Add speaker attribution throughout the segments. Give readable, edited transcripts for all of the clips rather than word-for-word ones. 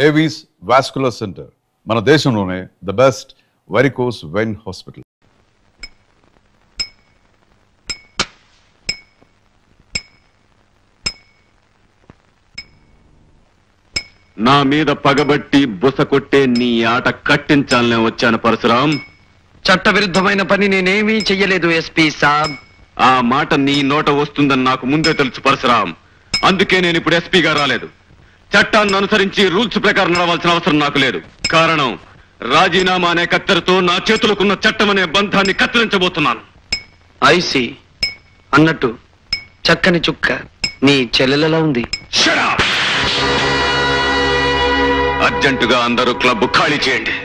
Speaker 1: Avis vascular centre మన దేశంలోనే the best varicose vein hospital.
Speaker 2: నా మీద పగబట్టి బుస కొట్టే నీ ఆట కట్టించాలనే వచ్చాను పరశురాం.
Speaker 3: చట్టవిరుద్ధమైన పని నేనేమీ చెయ్యలేదు ఎస్పీ సాబ్.
Speaker 2: ఆ మాట నీ నోట వస్తుందని నాకు ముందే తెలుసు పరశురాం. అందుకే నేను ఇప్పుడు ఎస్పీగా రాలేదు. చట్టాన్ని అనుసరించి రూల్స్ ప్రకారం నడవాల్సిన అవసరం నాకు లేదు. కారణం రాజీనామా అనే కత్తెరతో నా చేతులకున్న చట్టం అనే బంధాన్ని కత్తిరించబోతున్నాను.
Speaker 3: ఐసి అన్నట్టు చక్కని చుక్క నీ చెల్లెలలో ఉంది.
Speaker 2: అర్జెంటుగా అందరూ క్లబ్ ఖాళీ చేయండి.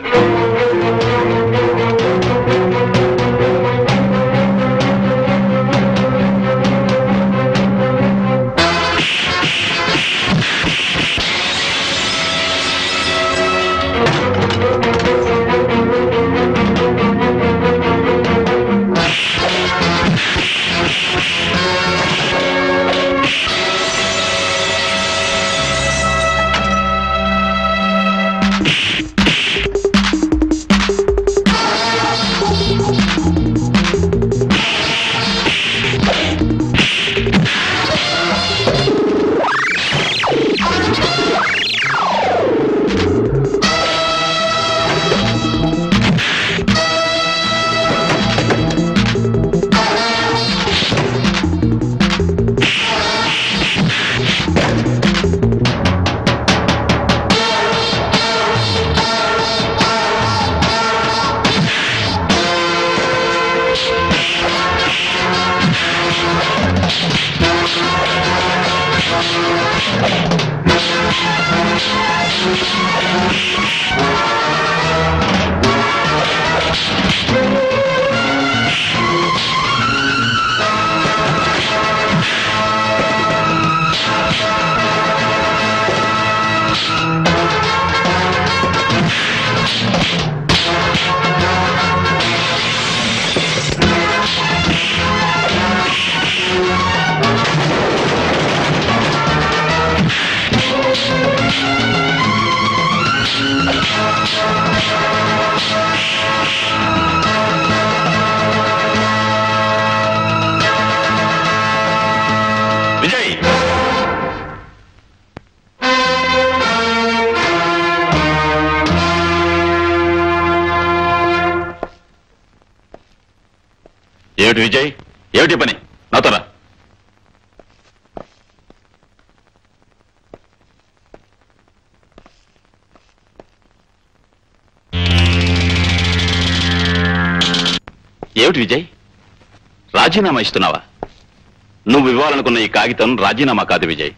Speaker 2: ఏమిటి విజయ్, ఏమిటి పని? నాతోరా. ఏమిటి విజయ్, రాజీనామా ఇస్తున్నావా? నువ్వు ఇవ్వాలనుకున్న ఈ కాగితం రాజీనామా కాదు విజయ్.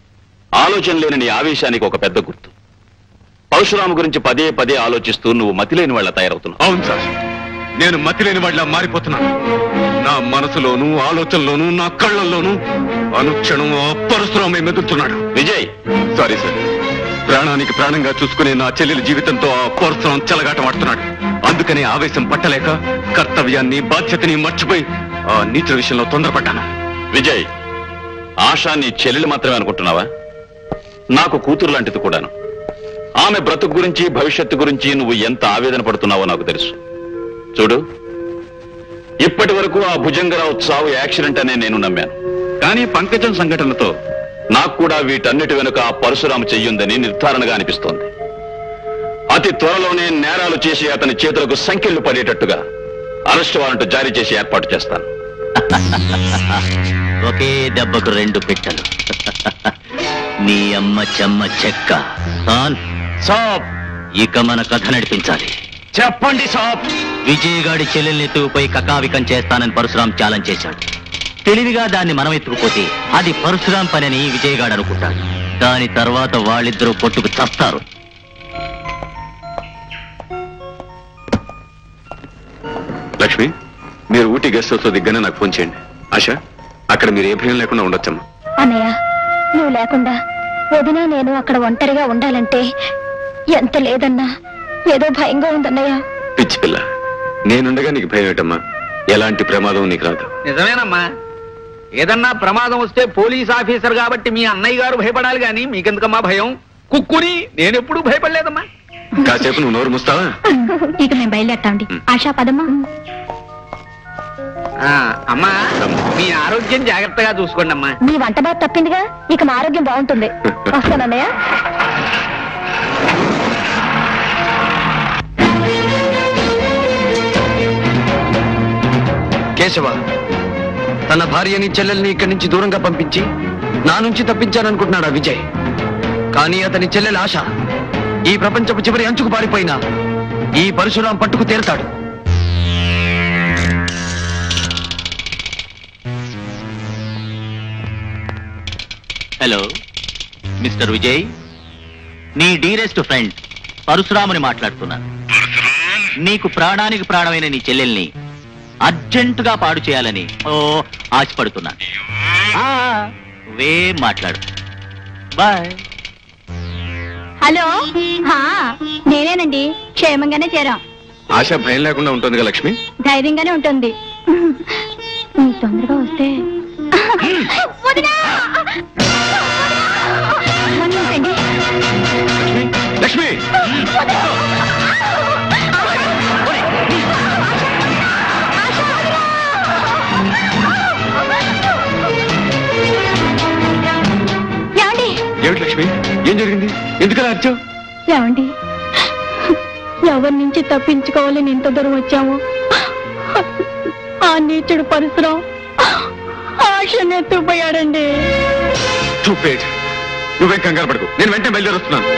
Speaker 2: ఆలోచన లేని నీ ఆవేశానికి ఒక పెద్ద గుర్తు. పరశురాము గురించి పదే పదే ఆలోచిస్తూ నువ్వు మతిలేని వాళ్ళ తయారవుతున్నావు. అవును సార్, నేను మతిలేని వాళ్ళ మారిపోతున్నాను. నా మనసులోనూ ఆలోచనలోనూ నా కళ్ళల్లోనూ అనుక్షణం పరశురామే మెదులుతున్నాడు. విజయ్, సారీ సార్, ప్రాణానికి ప్రాణంగా చూసుకునే నా చెల్లెలి జీవితంతో ఆ పరశురాం చెలగాటమాడుతున్నాడు. అందుకనే ఆవేశం పట్టలేక కర్తవ్యాన్ని బాధ్యతని మర్చిపోయి ఆ నీచుల విషయంలో తొందరపడ్డాను. విజయ్, ఆశా నీ చెల్లెలు మాత్రమే అనుకుంటున్నావా? నాకు కూతురు లాంటిది కూడాను. ఆమె బ్రతుకు గురించి భవిష్యత్తు గురించి నువ్వు ఎంత ఆవేదన పడుతున్నావో నాకు తెలుసు. చూడు, ఇప్పటి వరకు ఆ భుజంగరావు చావు యాక్సిడెంట్ అనే నేను నమ్మాను. కానీ పంకజం సంఘటనతో నాకు కూడా వీటన్నిటి వెనుక ఆ పరశురాము చెయ్యుందని నిర్ధారణగా అనిపిస్తోంది. అతి త్వరలోనే నేరాలు చేసి అతని చేతులకు సంకెళ్లు పడేటట్టుగా అరెస్ట్ వారెంట్ జారీ చేసి ఏర్పాటు చేస్తాను.
Speaker 4: ఒకే దెబ్బకు రెండు పిట్టలు. నీ అమ్మ చెమ్మ చెక్క. సాబ్, ఇక మన కథ నడిపించాలి.
Speaker 3: చెప్పండి సాబ్.
Speaker 4: విజయగాడి చెల్లెల్ని ఎత్తుకుపోయి కకావికం చేస్తానని పరశురాం ఛాలెంజ్ చేశాడు. తెలివిగా దాన్ని మనం ఎత్తుకుపోతే అది పరశురాం పని అని విజయగాడు అనుకుంటాడు. దాని తర్వాత వాళ్ళిద్దరూ పొట్టుకు చస్తారు.
Speaker 2: లక్ష్మి, మీరు ఊటీ గెస్ట్ హౌస్ దిగ్గానే నాకు ఫోన్ చేయండి. ఆశ, అక్కడ మీరు ఏ భయం లేకుండా ఉండొచ్చమ్మా.
Speaker 5: అన్నయ్య, నువ్వు లేకుండా వదిన నేను అక్కడ ఒంటరిగా ఉండాలంటే ఎంత లేదన్నా ఏదో భయంగా ఉందన్నయ్య.
Speaker 2: పిచ్చి పిల్ల, నేనుండగా నీకు భయం ఏటమ్మా? ఎలాంటి ప్రమాదం నీకు రాదు.
Speaker 3: నిజమేనమ్మా, ఏదన్నా ప్రమాదం వస్తే పోలీస్ ఆఫీసర్ కాబట్టి మీ అన్నయ్య గారు భయపడాలి గాని మీకెందుకమ్మా భయం? కుక్కుని నేనెప్పుడు భయపడలేదమ్మా.
Speaker 2: కాసేపు నువ్వు నోరు ముస్తావా?
Speaker 5: ఇక మేము బయలుదేరతాండి. ఆశా పదమ్మా.
Speaker 3: అమ్మా మీ ఆరోగ్యం జాగ్రత్తగా చూసుకోండి అమ్మా.
Speaker 5: మీ వంట బాధ తప్పిందిగా, ఇక మా ఆరోగ్యం బాగుంటుంది. వస్తానన్నయ్య.
Speaker 3: కేశవ తన భార్యని చెల్లెల్ని ఇక్కడి నుంచి దూరంగా పంపించి నా నుంచి తప్పించాననుకుంటున్నాడు ఆ విజయ్. కానీ అతని చెల్లెలు ఆశ ఈ ప్రపంచపు చివరి అంచుకు పారిపోయినా ఈ పరశురాం పట్టుకు తేల్తాడు.
Speaker 4: హలో మిస్టర్ విజయ్, నీ డీరెస్ట్ ఫ్రెండ్ పరశురాముని మాట్లాడుతున్నాను. నీకు ప్రాణానికి ప్రాణమైన నీ చెల్లెల్ని అర్జెంటుగా పాడు చేయాలని ఆశపడుతున్నాను. మాట్లాడు. బాయ్.
Speaker 5: హలో, నేనేనండి. క్షేమంగానే చేరాం.
Speaker 2: ఆశ భయం లేకుండా ఉంటుంది కదా లక్ష్మి?
Speaker 5: ధైర్యంగానే ఉంటుంది. మీరు తొందరగా వస్తే
Speaker 2: లక్ష్మి ఏమిటి లక్ష్మి, ఏం జరిగింది? ఎందుకలా అర్చావు?
Speaker 5: ఏమండి, ఎవరి నుంచి తప్పించుకోవాలని ఇంత దూరం వచ్చాము. ఆ నీచుడు పరశురాం ఆశను ఎత్తుపోయాడండి.
Speaker 2: నువ్వేం కంగారు పడకు, నేను వెంటనే బయలుదేరి వస్తున్నాను.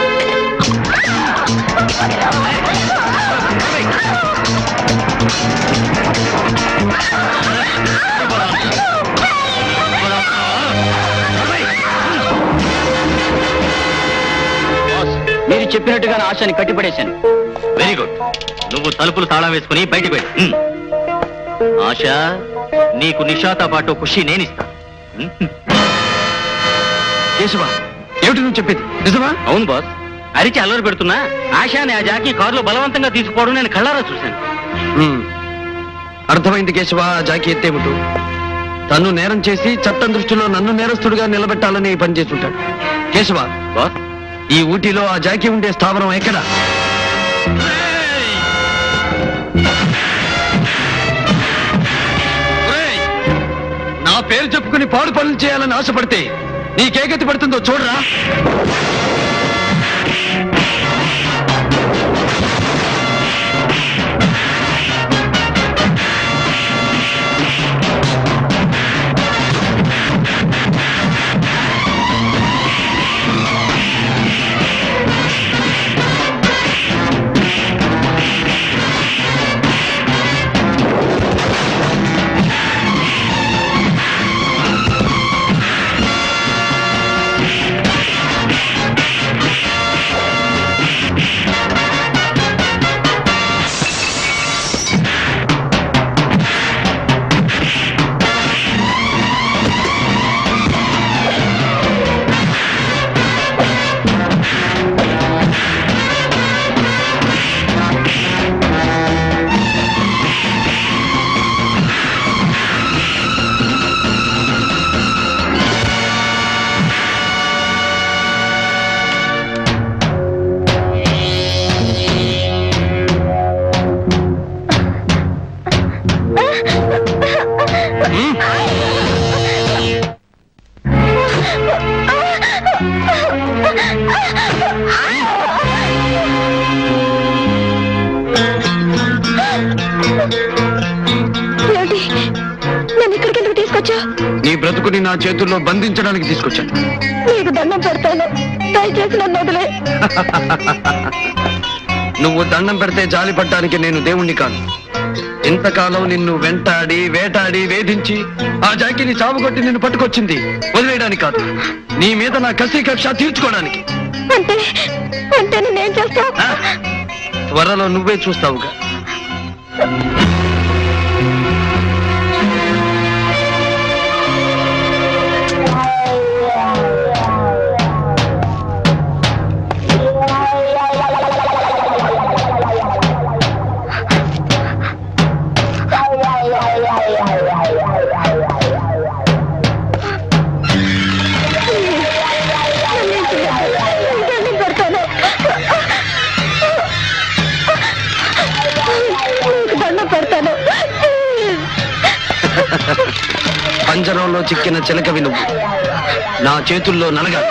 Speaker 4: మీరు చెప్పినట్టుగా ఆశని కట్టిపడేశాను. Very good. నువ్వు తలుపులు తాళం వేసుకుని బయటికి వెళ్ళు. ఆశ, నీకు నిషాతో పాటు ఖుషి నేనిస్తాను.
Speaker 3: కేశవ, ఏమిటి నువ్వు చెప్పేది నిజమా?
Speaker 4: అవును బాస్. అరిచి అల్లరి పెడుతున్నా ఆశాని ఆ జాకీ కారులో బలవంతంగా తీసుకుపోవడం నేను కళ్ళారా చూశాను.
Speaker 3: అర్థమైంది కేశవ. ఆ జాకీ ఎత్తేమిటో తను నేరం చేసి చట్టం దృష్టిలో నన్ను నేరస్తుడిగా నిలబెట్టాలని పని చేస్తుంటాడు. కేశవ
Speaker 4: బాస్,
Speaker 3: ఈ ఊటీలో ఆ జాకీ ఉండే స్థావరం ఎక్కడ? నా పేరు చెప్పుకుని పాడు పనులు చేయాలని ఆశపడితే నీకే గతి పడుతుందో చూడరా. నీ బ్రతుకుని నా చేతుల్లో బంధించడానికి తీసుకొచ్చాను.
Speaker 5: నీకు దండం పెడతాను, దయచేసి నన్ను వదిలే.
Speaker 3: నువ్వు దండం పెడితే జాలి పడ్డానికి నేను దేవుణ్ణి కాను. ఇంతకాలం నిన్ను వెంటాడి వేటాడి వేధించి ఆ జాకిని చావుకొట్టి నిన్ను పట్టుకొచ్చింది వదిలేయడానికి కాదు, నీ మీద నా కసి కక్ష తీర్చుకోవడానికి.
Speaker 5: అంటే అంటే నేనేం చేస్తా?
Speaker 3: త్వరలో నువ్వే చూస్తావుగా. పంజరంలో చిక్కిన చిలకవి నువ్వు నా చేతుల్లో నలగా.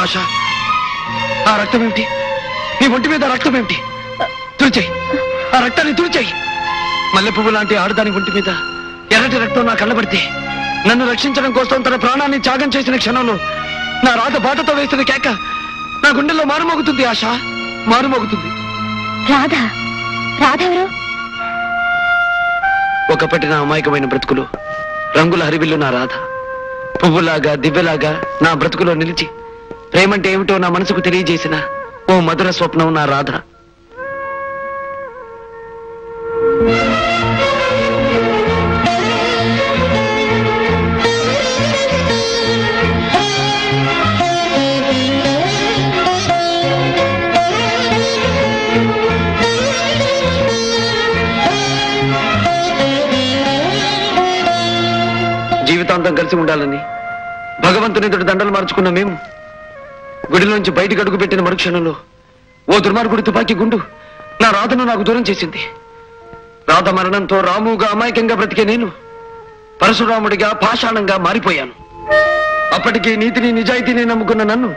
Speaker 3: ఆశ, ఆ రక్తం ఏమిటి? నీ ఒంటి మీద రక్తం ఏమిటి? తుడిచేయి, ఆ రక్తాన్ని తుడిచేయి. మల్లె పువ్వు లాంటి ఆడదాని ఒంటి మీద ఎర్రటి రక్తం నా కళ్ళబడితే నన్ను రక్షించడం కోసం తన ప్రాణాన్ని త్యాగం చేసిన క్షణంలో నా రాధ బాటతో వేసిన కేక నా గుండెల్లో మారుమోగుతుంది. ఆశ, మారుమోగుతుంది.
Speaker 5: రాధ? రాధ ఎవరు?
Speaker 3: ఒకప్పటి నా అమాయకమైన బ్రతుకులు రంగుల హరివిల్లు నా రాధ. పువ్వులాగా దివ్యలాగా నా బ్రతుకులో నిలిచి ప్రేమంటే ఏమిటో నా మనసుకు తెలియజేసిన ఓ మధుర స్వప్నం నా రాధ. జీవితాంతం కలిసి ఉండాలని భగవంతుని ఎదుటి దండలు మార్చుకున్న మేము గుడిలోంచి బయటికి అడుగు పెట్టిన మరుక్షణంలో ఓ దుర్మార్గుడి తుపాకీ గుండు నా రాధను నాకు దూరం చేసింది. రాధ మరణంతో రాముగా అమాయకంగా బ్రతికే నేను పరశురాముడిగా పాషాణంగా మారిపోయాను. అప్పటికి నీతిని నిజాయితీని నమ్ముకున్న నన్ను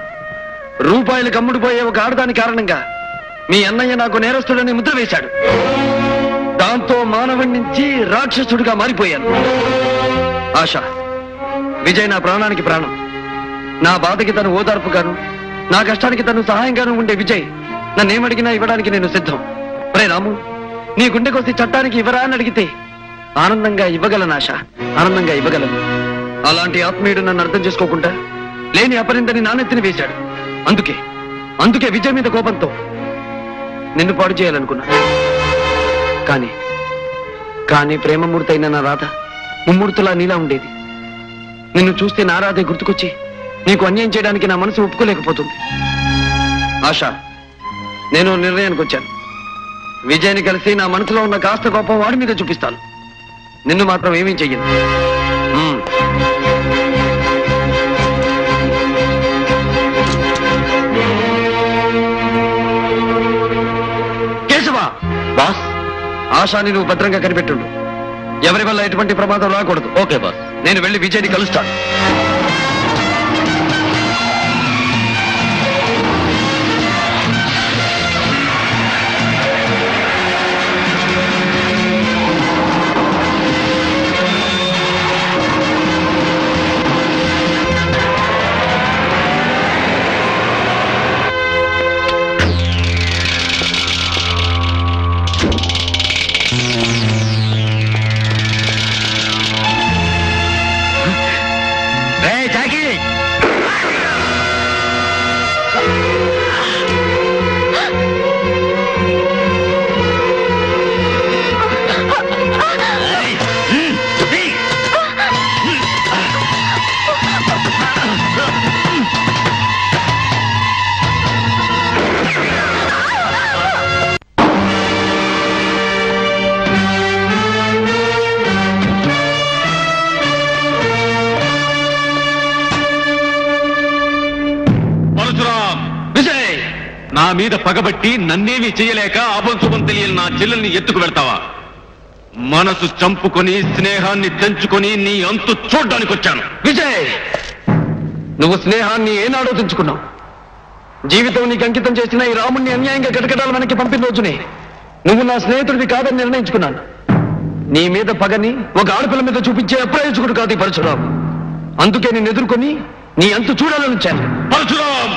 Speaker 3: రూపాయలకు అమ్ముడుపోయే ఒక ఆడదాని కారణంగా మీ అన్నయ్య నాకు నేరస్తుడని ముద్ర వేశాడు. దాంతో మానవుడి నుంచి రాక్షసుడిగా మారిపోయాను. ఆశ, విజయ్ నా ప్రాణానికి ప్రాణం. నా బాధకి తను ఓదార్పుగాను, నా కష్టానికి తను సహాయంగాను ఉండే విజయ్ నన్నేమడిగినా ఇవ్వడానికి నేను సిద్ధం. రే రాము, నీ గుండెకొస్తే చట్టానికి ఇవ్వరా అని అడిగితే ఆనందంగా ఇవ్వగలను. ఆశ, ఆనందంగా ఇవ్వగలను. అలాంటి ఆత్మీయుడు నన్ను అర్థం చేసుకోకుండా లేని అపరిందని నానెత్తిని వేశాడు. అందుకే విజయ్ మీద కోపంతో నిన్ను పాడు చేయాలనుకున్నా. కానీ ప్రేమమూర్తైన నా రాధ ముమ్మూర్తులా నీలా ఉండేది. నిన్ను చూస్తే నా రాధే గుర్తుకొచ్చి నీకు అన్యాయం చేయడానికి నా మనసు ఒప్పుకోలేకపోతుంది. ఆశ, నేను నిర్ణయానికి వచ్చాను. విజయ్ని కలిసి నా మనసులో ఉన్న కాస్త కోపం వాడి మీద చూపిస్తాను. నిన్ను మాత్రం ఏమీ చెయ్యను. ఆశాని నువ్వు భద్రంగా కనిపెట్టుండు. ఎవరి వల్ల ఎటువంటి ప్రమాదం రాకూడదు.
Speaker 4: Okay boss.
Speaker 3: నేను వెళ్ళి విజయ్ని కలుస్తాను.
Speaker 2: నా మీద పగబట్టి నన్నేమీ చేయలేక అభంశుభం తెలియని నా చెల్లెల్ని ఎత్తుకు వెళ్తావా? మనసు చంపుకొని స్నేహాన్ని తెంచుకొని నీ అంతు చూడ్డానికి వచ్చాను.
Speaker 3: విజయ్, నువ్వు స్నేహాన్ని ఏనాడో తెంచుకున్నావు. జీవితం నీకు అంకితం చేసిన ఈ రాముణ్ణి అన్యాయంగా గటగటాల వెనక్కి పంపిన రోజునే నువ్వు నా స్నేహితుడివి కాదని నిర్ణయించుకున్నాను. నీ మీద పగని ఒక ఆడపిల్ల మీద చూపించే అప్రయోజకుడు కాదు ఈ పరశురాం. అందుకే నేను ఎదుర్కొని నీ అంతు చూడాలని వచ్చాను.
Speaker 2: పరశురాం,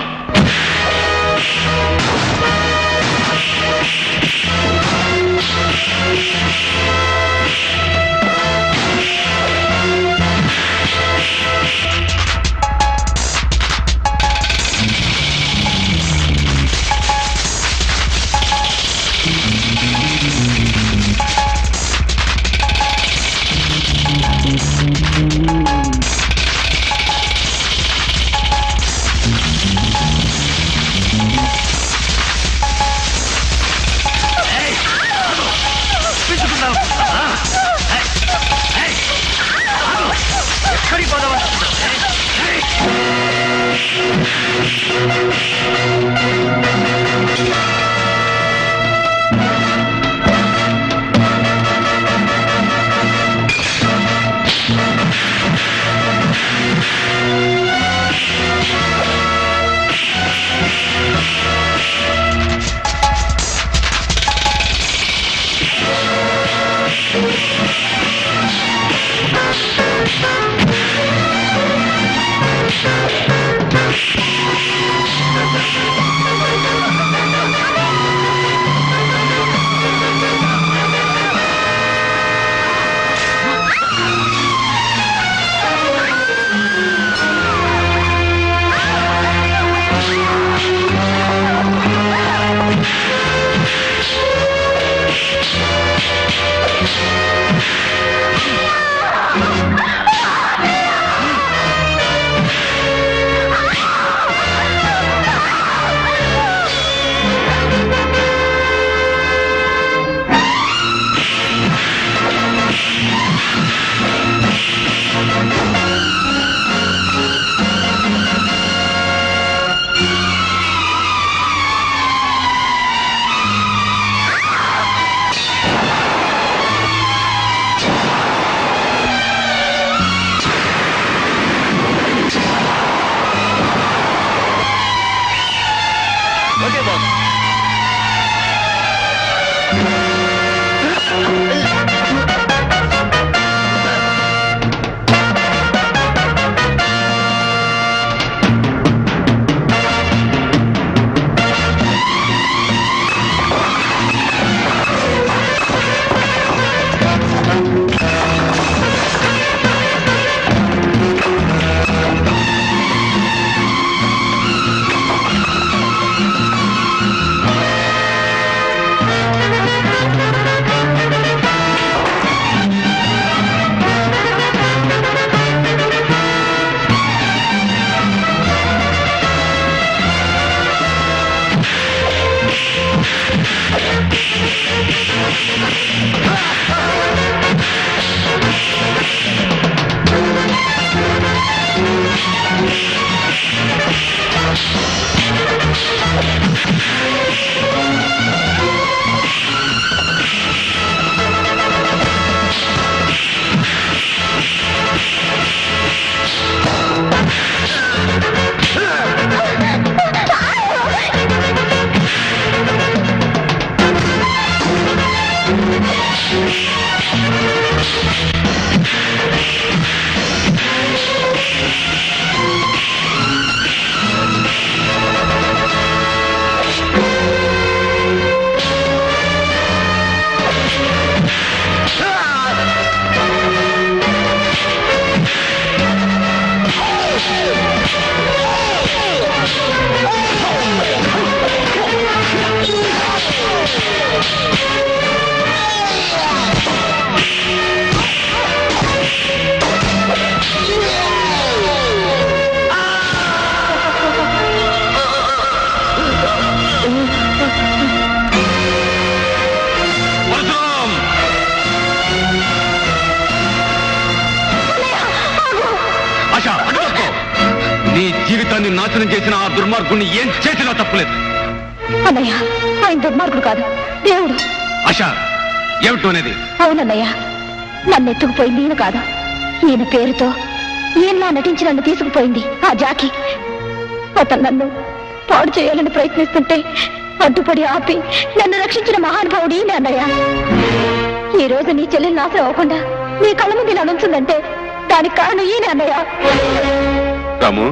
Speaker 3: నాశనం చేసిన ఆ దుర్మార్గుణ్ణి ఏం చేసినా తప్పులేదు.
Speaker 5: అన్నయ్య, ఆయన దుర్మార్గుడు కాదు, దేవుడు.
Speaker 3: ఆశ, ఏమిటో అనేది?
Speaker 5: అవునన్నయ్య, నన్ను ఎత్తుకుపోయింది ఈయన కాదు. ఈయన పేరుతో ఈయనలా నటించి నన్ను తీసుకుపోయింది ఆ జాకి. అతను నన్ను పాడు చేయాలని ప్రయత్నిస్తుంటే అడ్డుపడి ఆపి నన్ను రక్షించిన మహానుభావుడు ఈయన అన్నయ్య. ఈ రోజు నీ చెల్లెలు నాశనం అవ్వకుండా నీ కళ్ళ ముందు ఇలా నుంచుందంటే దానికి కారణం ఈయన అన్నయ్య.
Speaker 2: రాము,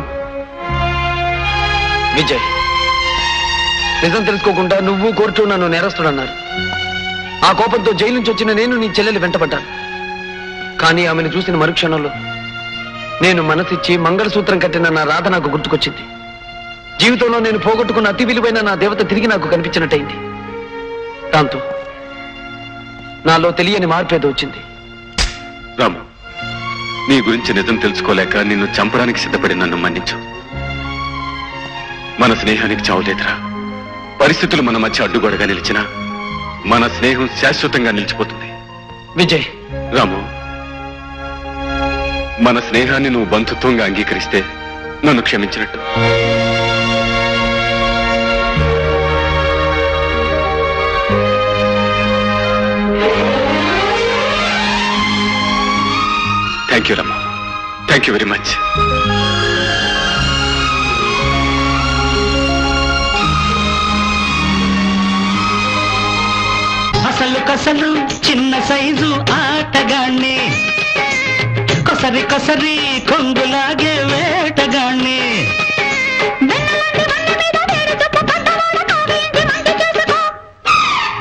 Speaker 3: విజయ్, నిజం తెలుసుకోకుండా నువ్వు కోర్టు నన్ను నేరస్తుడన్నారు. ఆ కోపంతో జైలు నుంచి వచ్చిన నేను నీ చెల్లెలు వెంటబడ్డాను. కానీ ఆమెను చూసిన మరుక్షణంలో నేను మనసిచ్చి మంగళసూత్రం కట్టిన నా రాధ నాకు గుర్తుకొచ్చింది. జీవితంలో నేను పోగొట్టుకున్న అతి విలువైన నా దేవత తిరిగి నాకు కనిపించినట్టయింది. దాంతో నాలో తెలియని మార్పేదో వచ్చింది.
Speaker 2: రాము, నీ గురించి నిజం తెలుసుకోలేక నిన్ను చంపడానికి సిద్ధపడి నన్ను మన్నించు. మన స్నేహానికి చావులేదురా. పరిస్థితులు మన మధ్య అడ్డుగోడగా నిలిచినా మన స్నేహం శాశ్వతంగా నిలిచిపోతుంది.
Speaker 3: విజయ్,
Speaker 2: రాము, మన స్నేహాన్ని నువ్వు బంధుత్వంగా అంగీకరిస్తే నన్ను క్షమించినట్టు. Thank you Ramu, thank you very much.
Speaker 6: అసలు కసలు చిన్న సైజు ఆటగాణ్ణి, కొసరి కొసరి కొంగులాగే వేటగాణ్ణి,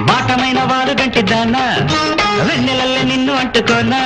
Speaker 6: బాటమైన వారు గంటి దానా వెన్నెలల్లే నిన్ను అంటుకోనా,